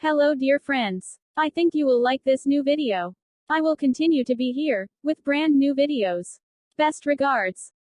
Hello dear friends. I think you will like this new video. I will continue to be here, with brand new videos. Best regards.